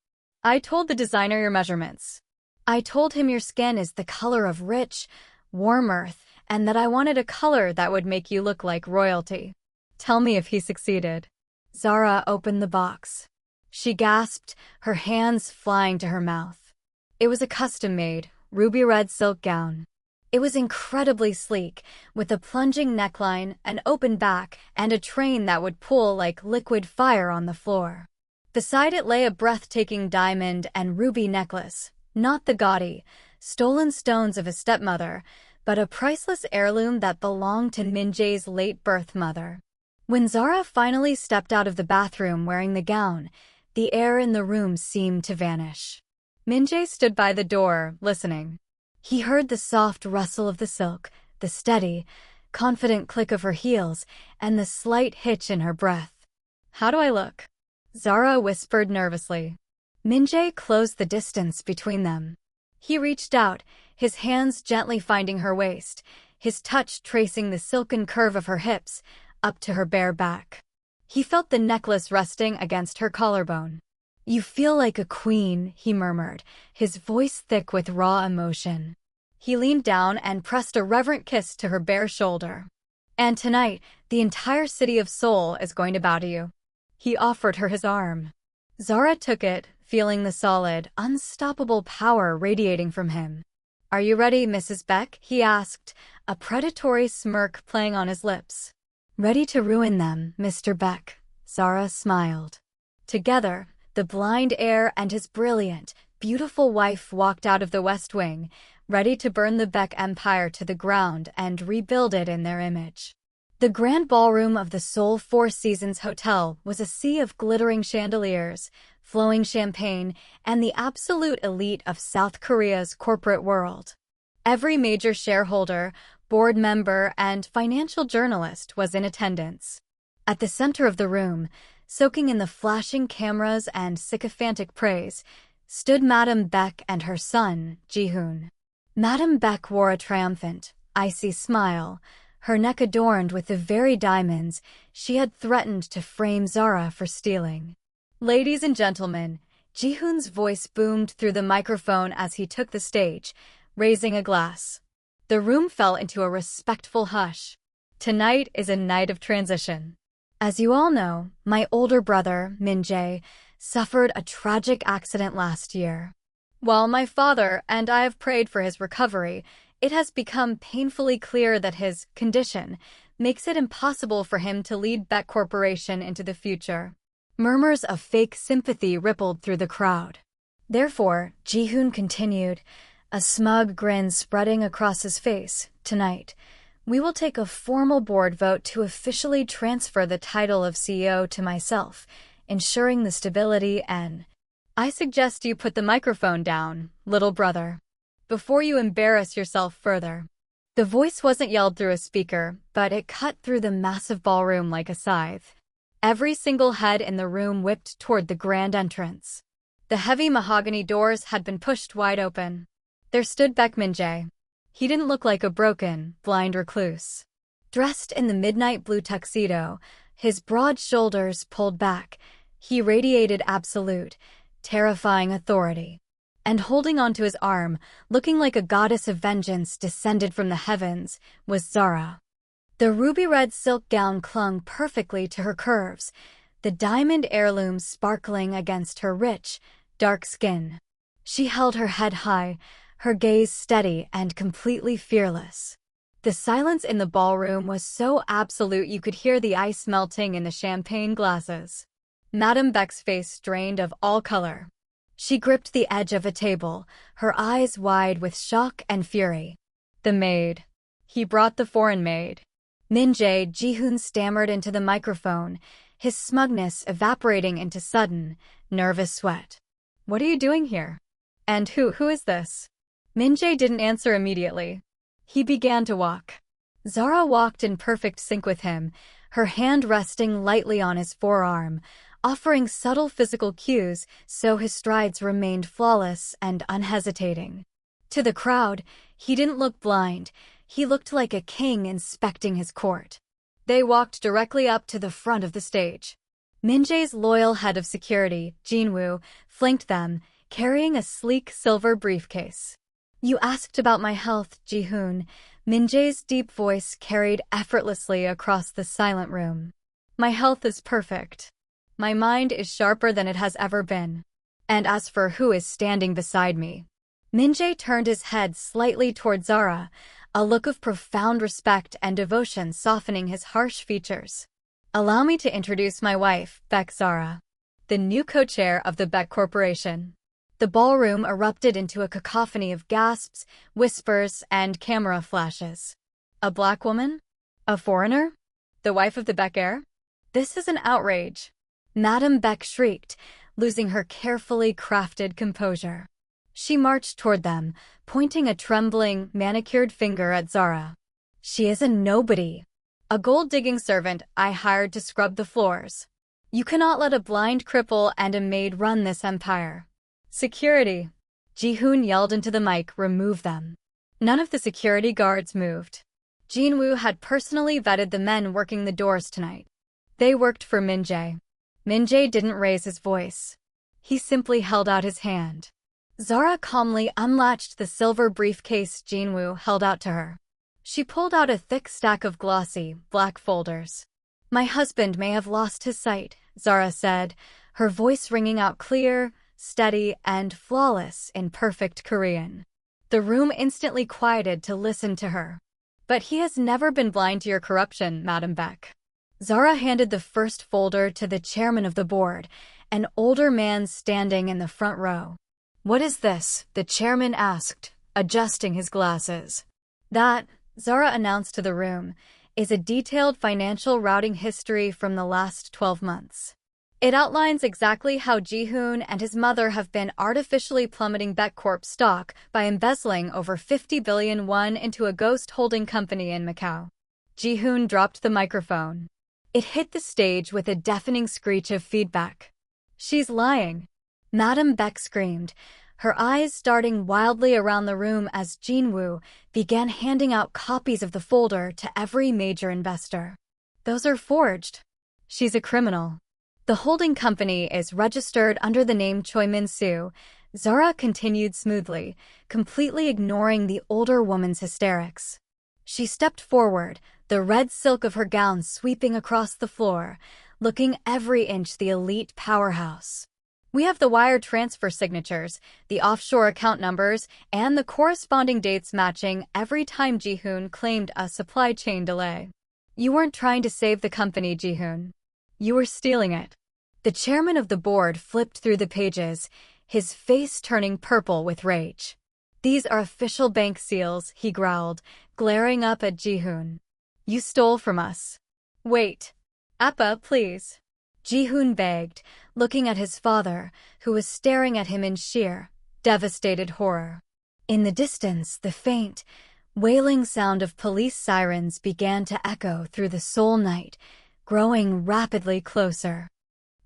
I told the designer your measurements. I told him your skin is the color of rich, warm earth, and that I wanted a color that would make you look like royalty. Tell me if he succeeded. Zara opened the box. She gasped, her hands flying to her mouth. It was a custom-made, ruby-red silk gown. It was incredibly sleek, with a plunging neckline, an open back, and a train that would pull like liquid fire on the floor. Beside it lay a breathtaking diamond and ruby necklace, not the gaudy, stolen stones of a stepmother, but a priceless heirloom that belonged to Min-Jae's late birth mother. When Zara finally stepped out of the bathroom wearing the gown, the air in the room seemed to vanish. Min-Jae stood by the door, listening. He heard the soft rustle of the silk, the steady, confident click of her heels, and the slight hitch in her breath. How do I look? Zara whispered nervously. Min-Jae closed the distance between them. He reached out, his hands gently finding her waist, his touch tracing the silken curve of her hips, up to her bare back. He felt the necklace resting against her collarbone. You feel like a queen, he murmured, his voice thick with raw emotion. He leaned down and pressed a reverent kiss to her bare shoulder. And tonight, the entire city of Seoul is going to bow to you. He offered her his arm. Zara took it, feeling the solid, unstoppable power radiating from him. Are you ready, Mrs. Baek? He asked, a predatory smirk playing on his lips. Ready to ruin them, Mr. Baek, Zara smiled. Together, the blind heir and his brilliant, beautiful wife walked out of the West Wing, ready to burn the Baek Empire to the ground and rebuild it in their image. The grand ballroom of the Seoul Four Seasons Hotel was a sea of glittering chandeliers, flowing champagne, and the absolute elite of South Korea's corporate world. Every major shareholder, board member, and financial journalist was in attendance. At the center of the room, soaking in the flashing cameras and sycophantic praise, stood Madame Baek and her son, Ji-hoon. Madame Baek wore a triumphant, icy smile, her neck adorned with the very diamonds she had threatened to frame Zara for stealing. Ladies and gentlemen, Ji-hoon's voice boomed through the microphone as he took the stage, raising a glass. The room fell into a respectful hush. Tonight is a night of transition. As you all know, my older brother, Min-Jae, suffered a tragic accident last year. While my father and I have prayed for his recovery, it has become painfully clear that his condition makes it impossible for him to lead Baek Corporation into the future. Murmurs of fake sympathy rippled through the crowd. Therefore, Ji-hoon continued, a smug grin spreading across his face. "Tonight, we will take a formal board vote to officially transfer the title of CEO to myself, ensuring the stability and I suggest you put the microphone down, little brother, before you embarrass yourself further." The voice wasn't yelled through a speaker, but it cut through the massive ballroom like a scythe. Every single head in the room whipped toward the grand entrance. The heavy mahogany doors had been pushed wide open. There stood Baek Min-Jae. He didn't look like a broken, blind recluse. Dressed in the midnight blue tuxedo, his broad shoulders pulled back, he radiated absolute, terrifying authority. And holding onto his arm, looking like a goddess of vengeance descended from the heavens, was Zara. The ruby-red silk gown clung perfectly to her curves, the diamond heirlooms sparkling against her rich, dark skin. She held her head high, her gaze steady and completely fearless. The silence in the ballroom was so absolute you could hear the ice melting in the champagne glasses. Madame Baek's face strained of all color. She gripped the edge of a table, her eyes wide with shock and fury. "The maid." He brought the foreign maid. Min-Jae Ji-hoon stammered into the microphone, his smugness evaporating into sudden, nervous sweat. "What are you doing here? And who is this?" Min-Jae didn't answer immediately. He began to walk. Zara walked in perfect sync with him, her hand resting lightly on his forearm, offering subtle physical cues so his strides remained flawless and unhesitating. To the crowd, he didn't look blind, he looked like a king inspecting his court. They walked directly up to the front of the stage. Min-Jae's loyal head of security, Jinwoo, flanked them, carrying a sleek silver briefcase. "You asked about my health, Ji-hoon." Min-Jae's deep voice carried effortlessly across the silent room. "My health is perfect. My mind is sharper than it has ever been. And as for who is standing beside me..." Min-Jae turned his head slightly toward Zara, a look of profound respect and devotion softening his harsh features. "Allow me to introduce my wife, Baek Zara, the new co-chair of the Baek Corporation." The ballroom erupted into a cacophony of gasps, whispers, and camera flashes. "A black woman? A foreigner? The wife of the Baek heir? This is an outrage." Madame Baek shrieked, losing her carefully crafted composure. She marched toward them, pointing a trembling, manicured finger at Zara. "She is a nobody. A gold-digging servant I hired to scrub the floors. You cannot let a blind cripple and a maid run this empire." "Security!" Ji-hoon yelled into the mic, "Remove them." None of the security guards moved. Jinwoo had personally vetted the men working the doors tonight. They worked for Min-Jae. Min-Jae didn't raise his voice. He simply held out his hand. Zara calmly unlatched the silver briefcase Jinwoo held out to her. She pulled out a thick stack of glossy, black folders. "My husband may have lost his sight," Zara said, her voice ringing out clear, steady, and flawless in perfect Korean. The room instantly quieted to listen to her. "But he has never been blind to your corruption, Madame Baek." Zara handed the first folder to the chairman of the board, an older man standing in the front row. "What is this?" the chairman asked, adjusting his glasses. "That," Zara announced to the room, "is a detailed financial routing history from the last 12 months. It outlines exactly how Ji-hoon and his mother have been artificially plummeting Baek Corp stock by embezzling over 50 billion won into a ghost holding company in Macau." Ji-hoon dropped the microphone. It hit the stage with a deafening screech of feedback. "She's lying!" Madame Baek screamed, her eyes darting wildly around the room as Jinwoo began handing out copies of the folder to every major investor. "Those are forged. She's a criminal. The holding company is registered under the name Choi Min-soo," Zara continued smoothly, completely ignoring the older woman's hysterics. She stepped forward, the red silk of her gown sweeping across the floor, looking every inch the elite powerhouse. "We have the wire transfer signatures, the offshore account numbers, and the corresponding dates matching every time Ji-hoon claimed a supply chain delay. You weren't trying to save the company, Ji-hoon. You were stealing it." The chairman of the board flipped through the pages, his face turning purple with rage. These are official bank seals, he growled, glaring up at Ji-hoon. You stole from us. Wait. Appa, please. Ji-hoon begged, looking at his father, who was staring at him in sheer, devastated horror. In the distance, the faint, wailing sound of police sirens began to echo through the Seoul night, growing rapidly closer.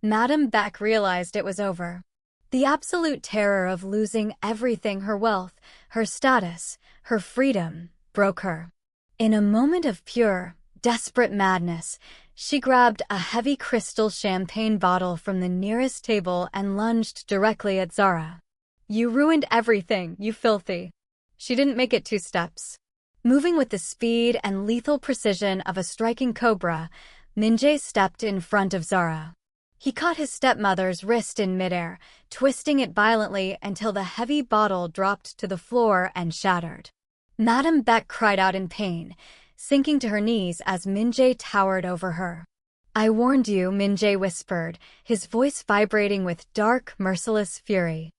Madame Baek realized it was over. The absolute terror of losing everything, her wealth, her status, her freedom, broke her. In a moment of pure, desperate madness, she grabbed a heavy crystal champagne bottle from the nearest table and lunged directly at Zara. You ruined everything, you filthy. She didn't make it 2 steps. Moving with the speed and lethal precision of a striking cobra, Min-Jae stepped in front of Zara. He caught his stepmother's wrist in midair, twisting it violently until the heavy bottle dropped to the floor and shattered. Madame Baek cried out in pain, sinking to her knees as Min-Jae towered over her. I warned you, Min-Jae whispered, his voice vibrating with dark, merciless fury.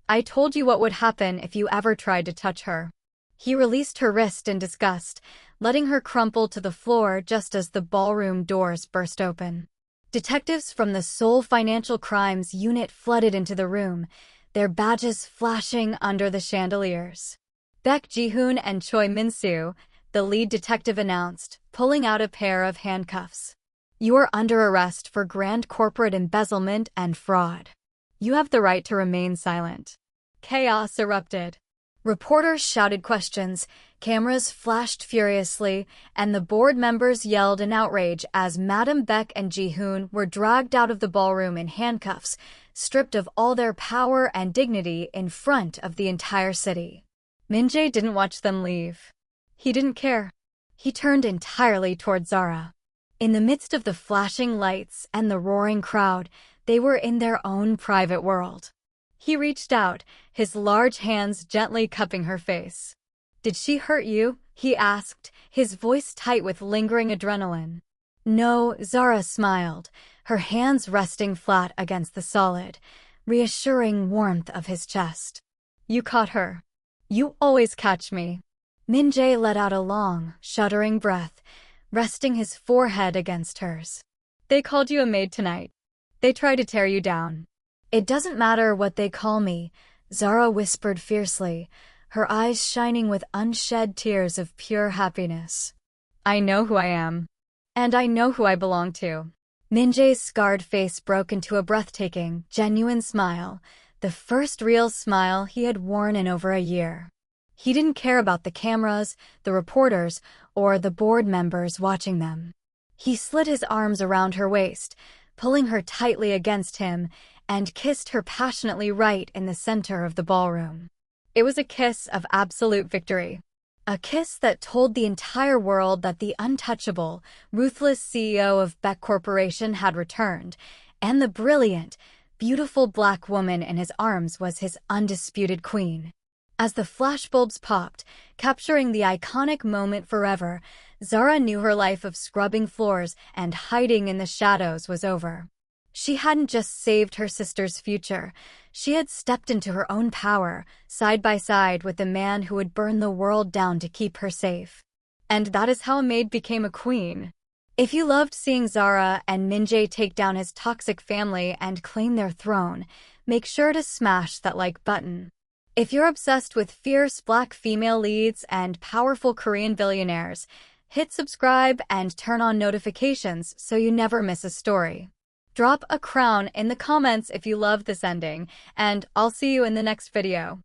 I told you what would happen if you ever tried to touch her. He released her wrist in disgust, letting her crumple to the floor just as the ballroom doors burst open. Detectives from the Seoul Financial Crimes Unit flooded into the room, their badges flashing under the chandeliers. Baek Ji-hoon and Choi Min-soo, the lead detective announced, pulling out a pair of handcuffs. You are under arrest for grand corporate embezzlement and fraud. You have the right to remain silent. Chaos erupted. Reporters shouted questions, cameras flashed furiously, and the board members yelled in outrage as Madame Baek and Ji-hoon were dragged out of the ballroom in handcuffs, stripped of all their power and dignity in front of the entire city. Min-Jae didn't watch them leave. He didn't care. He turned entirely toward Zara. In the midst of the flashing lights and the roaring crowd, they were in their own private world. He reached out, his large hands gently cupping her face. Did she hurt you? He asked, his voice tight with lingering adrenaline. No, Zara smiled, her hands resting flat against the solid, reassuring warmth of his chest. You caught her. You always catch me. Min-Jae let out a long, shuddering breath, resting his forehead against hers. They called you a maid tonight. They tried to tear you down. It doesn't matter what they call me, Zara whispered fiercely, her eyes shining with unshed tears of pure happiness. I know who I am. And I know who I belong to. Min-Jae's scarred face broke into a breathtaking, genuine smile, the first real smile he had worn in over a year. He didn't care about the cameras, the reporters, or the board members watching them. He slid his arms around her waist, pulling her tightly against him, and kissed her passionately right in the center of the ballroom. It was a kiss of absolute victory. A kiss that told the entire world that the untouchable, ruthless CEO of Baek Corporation had returned, and the brilliant, beautiful black woman in his arms was his undisputed queen. As the flashbulbs popped, capturing the iconic moment forever, Zara knew her life of scrubbing floors and hiding in the shadows was over. She hadn't just saved her sister's future, she had stepped into her own power, side by side with the man who would burn the world down to keep her safe. And that is how a maid became a queen. If you loved seeing Zara and Min-Jae take down his toxic family and claim their throne, make sure to smash that like button. If you're obsessed with fierce black female leads and powerful Korean billionaires, hit subscribe and turn on notifications so you never miss a story. Drop a crown in the comments if you loved this ending, and I'll see you in the next video.